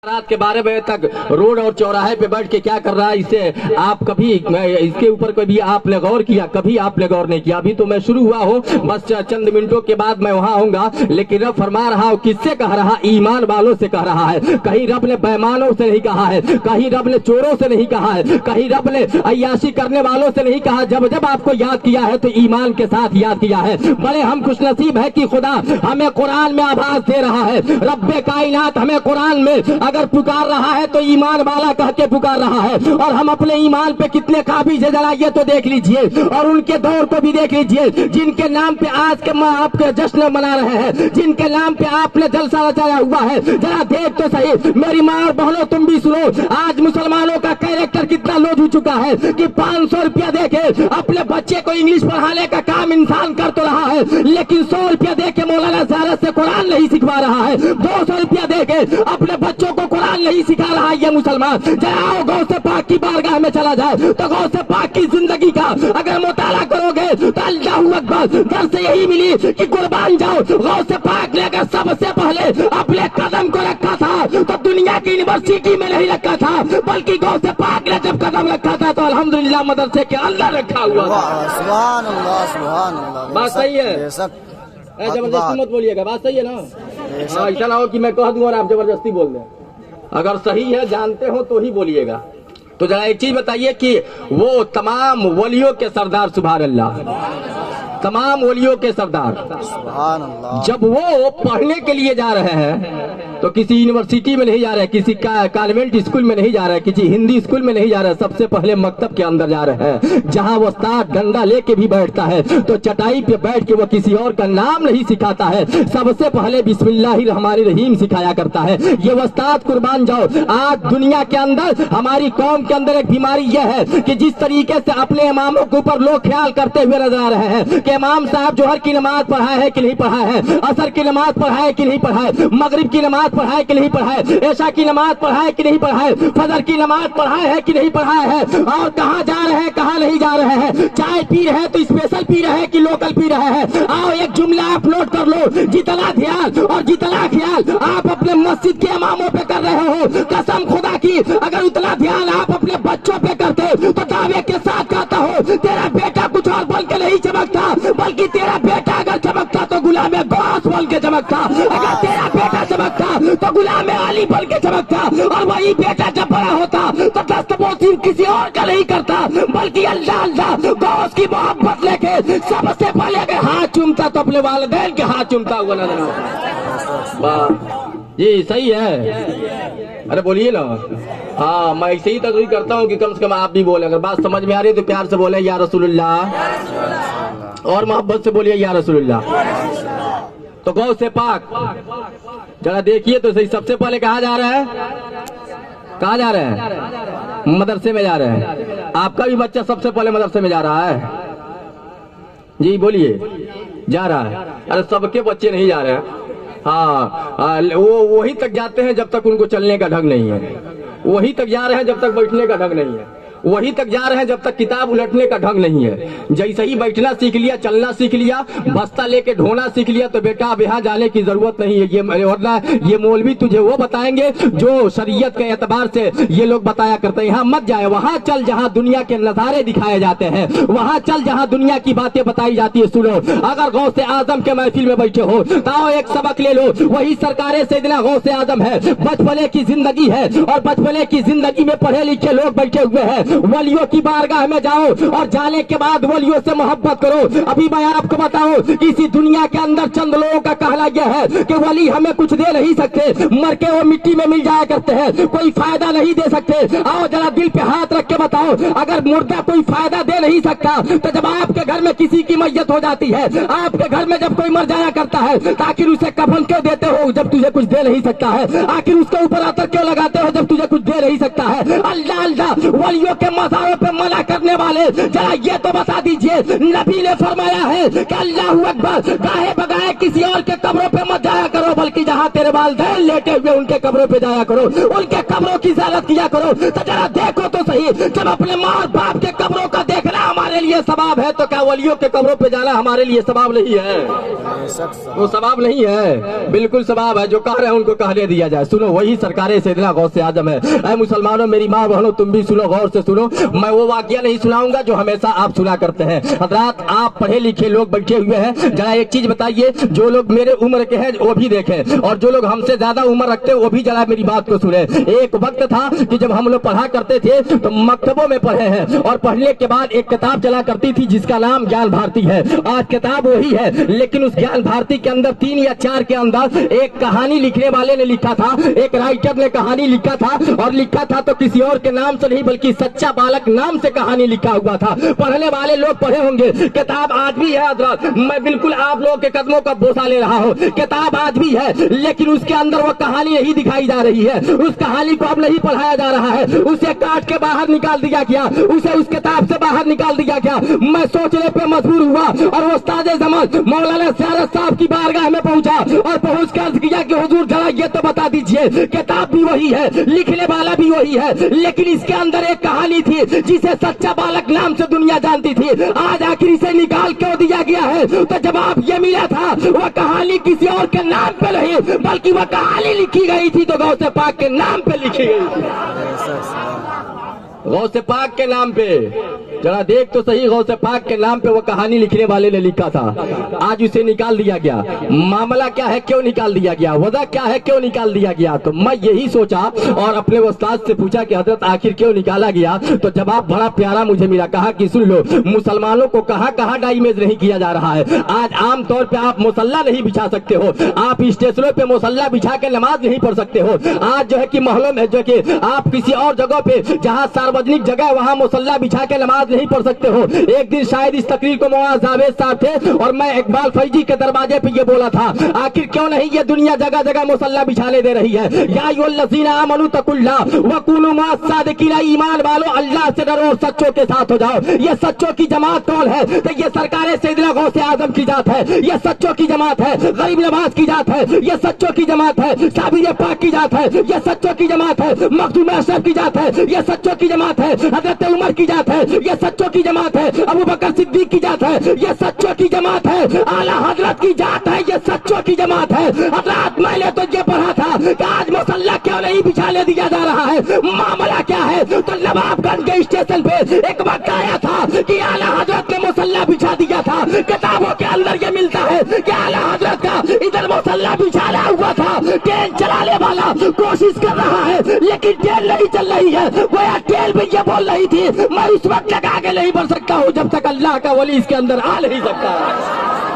रात के 12 बजे तक रोड और चौराहे पे बैठ के क्या कर रहा है, इसे आप कभी इसके ऊपर कभी आपने गौर किया? कभी आपने गौर नहीं किया। अभी तो मैं शुरू हुआ हूँ, बस चंद मिनटों के बाद मैं वहाँ आऊंगा, लेकिन रब फरमा रहा हूँ किससे कह रहा? ईमान वालों से कह रहा है। कहीं रब ने बेईमानों से नहीं कहा है, कहीं रब ने चोरों से नहीं कहा है, कहीं रब ने अय्याशी करने वालों से नहीं कहा। जब जब आपको याद किया है तो ईमान के साथ याद किया है। बड़े हम खुश नसीब है कि खुदा हमें कुरान में आवाज दे रहा है। रब्बे कायनात हमें कुरान में अगर पुकार रहा है तो ईमान वाला कह के पुकार रहा है। और हम अपने ईमान पे कितने काबिज है जरा ये तो देख लीजिए, और उनके दौर को भी देख लीजिए जिनके नाम पे आज के आपके जश्न मना रहे हैं, जिनके नाम पे आपने जलसा रचाया हुआ है। जरा देख तो सही मेरी माँ और बहनों, तुम भी सुनो, आज मुसलमानों का कैरेक्टर कितना लोज हो चुका है कि 500 रुपया देके अपने बच्चे को इंग्लिश पढ़ाने का काम इंसान कर तो रहा है, लेकिन 100 रुपया देके मौलाना ज़ियारत से कुरान नहीं सिखवा रहा है। 200 रुपया देके अपने बच्चों को कुरान नहीं सिखा रहा है ये मुसलमान। जाओ गौ से पाक की बारगाह में चला जाए तो गौ से पाक की जिंदगी का अगर मुताला करोगे तो अल्लाहू अकबर घर से यही मिली कि कुर्बान जाओ। गौ से पाक ने अगर सबसे पहले अपने कदम को रखा था तो दुनिया की यूनिवर्सिटी में नहीं रखा था, बल्कि गौ से पाक ने जब कदम रखा था तो अल्हम्दुलिल्लाह मदरसे के अंदर रखा हुआ था। सुभान अल्लाह, सुभान अल्लाह। बात सही है, जबरदस्ती मत बोलिएगा, बात सही है ना? ऐसा ना हो कि मैं कह दूं और आप जबरदस्ती बोल दें। अगर सही है, जानते हो तो ही बोलिएगा। तो जरा एक चीज बताइए कि वो तमाम वलियों के सरदार, सुभान अल्लाह, तमाम वलियों के सरदार, सुभान अल्लाह, जब वो पढ़ने के लिए जा रहे हैं तो किसी यूनिवर्सिटी में नहीं जा रहे, किसी कॉन्वेंट स्कूल में नहीं जा रहे, किसी हिंदी स्कूल में नहीं जा रहे, सबसे पहले मकतब के अंदर जा रहे हैं, जहां वो उस्ताद डंडा लेके भी बैठता है तो चटाई पे बैठ के वो किसी और का नाम नहीं सिखाता है, सबसे पहले बिस्मिल्लाहिर्रहमानिर्रहीम सिखाया करता है। ये उस्ताद कुर्बान जाओ। आज दुनिया के अंदर हमारी कौम के अंदर एक बीमारी यह है कि जिस तरीके से अपने इमामों के ऊपर लोग ख्याल करते हुए नजर आ रहे हैं कि इमाम साहब जोहर की नमाज पढ़ाए है कि नहीं पढ़ाए है, असर की नमाज पढ़ाए कि नहीं पढ़ाए, मगरिब की नमाज पढ़ाए कि नहीं पढ़ाए, ऐशा की नमाज पढ़ाए कि नहीं पढ़ाए, फजर की नमाज पढ़ाए है कि नहीं पढ़ाए है, और कहाँ जा रहे हैं कहाँ नहीं जा रहे हैं, चाय पी रहे हैं तो स्पेशल पी रहे हैं कि लोकल पी रहे हैं। आओ एक जुमला अपलोड कर लो, जितना ध्यान और जितना ख्याल आप अपने मस्जिद के इमामों पे कर रहे हो, कसम खुदा की अगर उतना ध्यान आप अपने बच्चों पे करते तो दावे के साथ कहता हो तेरा बेटा कुछ और बन के नहीं चमकता, बल्कि तेरा बेटा अगर चमकता तो गुलाम गौस बन के चमकता, अगर तेरा बेटा चमकता तो गुलाम अली बन के चमकता, और वही बेटा जब बड़ा होता तो दस्तबोसी किसी और का नहीं करता, बल्कि अल्लाह अल्लाह गौस की मोहब्बत लेके सबसे पहले अगर हाथ चूमता तो अपने वालिदैन के हाथ चूमता हुआ नजर आता। जी सही है, अरे बोलिए ना। हाँ, मैं ऐसे ही तकरीर करता हूँ कि कम से कम आप भी बोले। अगर बात समझ में आ रही है तो प्यार से बोले या रसूलुल्लाह, और मोहब्बत से बोलिए या रसूलुल्लाह। तो गौ से पाक जरा देखिए तो सही, सबसे पहले कहाँ जा रहे हैं? कहाँ जा रहे हैं? मदरसे में जा रहे हैं। आपका भी बच्चा सबसे पहले मदरसे में जा रहा है? जी बोलिए, जा रहा है। अरे सबके बच्चे नहीं जा रहे हैं। हाँ, वो वहीं तक जाते हैं जब तक उनको चलने का ढंग नहीं है, वहीं तक जा रहे हैं जब तक बैठने का ढंग नहीं है, वहीं तक जा रहे हैं जब तक किताब उलटने का ढंग नहीं है। जैसे ही बैठना सीख लिया, चलना सीख लिया, बस्ता लेके ढोना सीख लिया तो बेटा अब यहाँ जाने की जरूरत नहीं है। ये मौलवी तुझे वो बताएंगे जो शरीयत के एतबार से ये लोग बताया करते हैं। यहाँ मत जाए, वहाँ चल जहाँ दुनिया के नजारे दिखाए जाते हैं, वहाँ चल जहाँ दुनिया की बातें बताई जाती है। सुनो, अगर गौसे आजम के महफिल में बैठे हो तो एक सबक ले लो, वही सरकारे सैयदना गौसे आजम है। बचपने की जिंदगी है और बचपने की जिंदगी में पढ़े लिखे लोग बैठे हुए हैं। वलियों की बारगाह में जाओ और जाने के बाद वलियों से मोहब्बत करो। अभी मैं आपको बताऊं, इसी दुनिया के अंदर चंद लोगों का कहना यह है कि वली हमें कुछ दे नहीं सकते, मर के वो मिट्टी में मिल जाया करते हैं, कोई फायदा नहीं दे सकते। आओ जरा दिल पे हाथ रख के बताओ, अगर मुर्दा कोई फायदा दे नहीं सकता तो जब आपके घर में किसी की मैयत हो जाती है, आपके घर में जब कोई मर जाया करता है तो आखिर उसे कफन क्यों देते हो जब तुझे कुछ दे नहीं सकता है? आखिर उसके ऊपर अतर क्यों लगाते हो जब तुझे कुछ दे नहीं सकता है? अल्लाह अल्लाह, वलियों के मज़ारों पे मना करने वाले जरा ये तो बता दीजिए, नबी ने फरमाया है कि अल्लाहू अकबर, गाहे बगाए किसी और के कब्रों पे मत जाया करो, बल्कि जहाँ तेरे वालिदैन लेटे हुए उनके कब्रों पे जाया करो, उनके कब्रों की ज़ियारत किया करो। तो जरा देखो तो सही, जब अपने माँ बाप के कब्रों का देखना हमारे लिए सवाब है, तो क्या वलियों के कब्रों पे जाना हमारे लिए सवाब नहीं है? वो सवाब नहीं है, बिल्कुल सवाब है। जो कह रहे हैं उनको कहने दिया जाए। सुनो, वही सरकार सैयदना गौसे आजम है। ऐ मुसलमानों, मेरी माँ बहनों, तुम भी सुनो, गौर से सुनो। मैं वो वाकया नहीं सुनाऊंगा जो हमेशा आप सुना करते हैं। हजरात, आप पढ़े लिखे लोग बैठे हुए हैं, जरा एक चीज बताइए, जो लोग मेरे उम्र के हैं वो भी देखें, और जो लोग हमसे ज्यादा उम्र रखते हैं वो भी जरा मेरी बात को सुने। एक वक्त था कि जब हम लोग पढ़ा करते थे तो मकतबों में पढ़े हैं, और पढ़ने के बाद एक किताब चला करती थी जिसका नाम ज्ञान भारती है। आज किताब वही है, लेकिन उस ज्ञान भारती के अंदर 3 या 4 के अंदर एक कहानी लिखने वाले ने लिखा था, एक राइटर ने कहानी लिखा था, और लिखा था तो किसी और के नाम से नहीं बल्कि सच्चा बालक नाम से कहानी लिखा हुआ था। पढ़ने वाले लोग पढ़े होंगे, किताब आज भी है हजरत, मैं बिल्कुल आप लोगों के कदमों का बोसा ले रहा हूँ, किताब आज भी है, लेकिन उसके अंदर वो कहानी नहीं दिखाई जा रही है, उस कहानी को अब नहीं पढ़ाया जा रहा है, उसे काट के बाहर निकाल दिया गया, उसे उस किताब से बाहर निकाल दिया गया। मैं सोचने पे मजबूर हुआ और उस्ताद जमान मौलाना सियारत साहब की बारगाह में पहुंचा और पहुंच कर किया कि हुजूर जरा ये तो बता दीजिए, किताब भी वही है, लिखने वाला भी वही है, लेकिन इसके अंदर एक कहानी थी जिसे सच्चा बालक नाम से दुनिया जानती थी, आज आखिर इसे निकाल क्यों दिया गया है? तो जवाब ये मिला था, वह कहानी किसी और के नाम पे नहीं बल्कि वह कहानी लिखी गई थी तो गौसे पाक के नाम पे लिखी गई थी, गौसे पाक के नाम पे। जरा देख तो सही, गौसे पाक के नाम पे वो कहानी लिखने वाले ने लिखा था, आज उसे निकाल दिया गया। मामला क्या है, क्यों निकाल दिया गया, वजह क्या है, क्यों निकाल दिया गया? तो मैं यही सोचा और अपने उस्ताद से पूछा कि हजरत आखिर क्यों निकाला गया? तो जवाब बड़ा प्यारा मुझे मिला, कहा कि सुन लो, मुसलमानों को कहाँ कहाँ डाइमेज नहीं किया जा रहा है। आज आम तौर पे आप मुसल्ला नहीं बिछा सकते हो, आप स्टेशनों पे मुसल्ला बिछा के नमाज नहीं पढ़ सकते हो। आज जो है कि मोहल्लों में जो कि आप किसी और जगह पे जहाँ सार्वजनिक जगह वहाँ मुसल्ला बिछा के नमाज नहीं पढ़ सकते हो। एक दिन शायद इस तकरीर को मौलाना जावेद साहब थे और मैं इकबाल फैजी के दरवाजे पे ये बोला था, आखिर क्यों नहीं ये दुनिया जगह जगह मुसल्ला बिछाने दे रही है? या अय्युहल्लज़ीना आमनू तकुल्लाह व कूनू मअस-सादिकीन, ईमान वालों अल्लाह से डरो और सच्चों के साथ हो जाओ। ये सच्चों की जमात कौन है? तो ये सरकार सैयदना गौसे आजम की जात है, ये सच्चों की जमात है, गरीब नवाज की जात है, ये सच्चों की जमात है, साबिर पाक की जात है, ये सच्चों की जमात है, मखदूम अशरफ की जात है, ये सच्चों की जमात है, हजरत उमर की जात है, ये सच्चों की जमात है, अबू बकर सिद्दीक की जात है, ये सच्चों की जमात है, आला हजरत की जात है, ये सच्चों की जमात है। हजरत मैंने तो ये पढ़ा था कि आज मुसल्ला क्यों नहीं बिछाने दिया जा रहा है, मामला क्या है? तो नवाबगंज के स्टेशन पे एक वक्त आया था कि आला हजरत ने मुसल्ला बिछा दिया था, किताबों के अंदर ये मिलता है कि आला हजरत का इधर मुसल्ला बिछाना हुआ था। ट्रेन चलाने वाला कोशिश कर रहा है लेकिन ट्रेन नहीं चल रही है, वो ट्रेन भी ये बोल रही थी मैं इस वक्त लगा के नहीं बढ़ सकता हूँ जब तक अल्लाह का वली इसके अंदर आ नहीं सकता।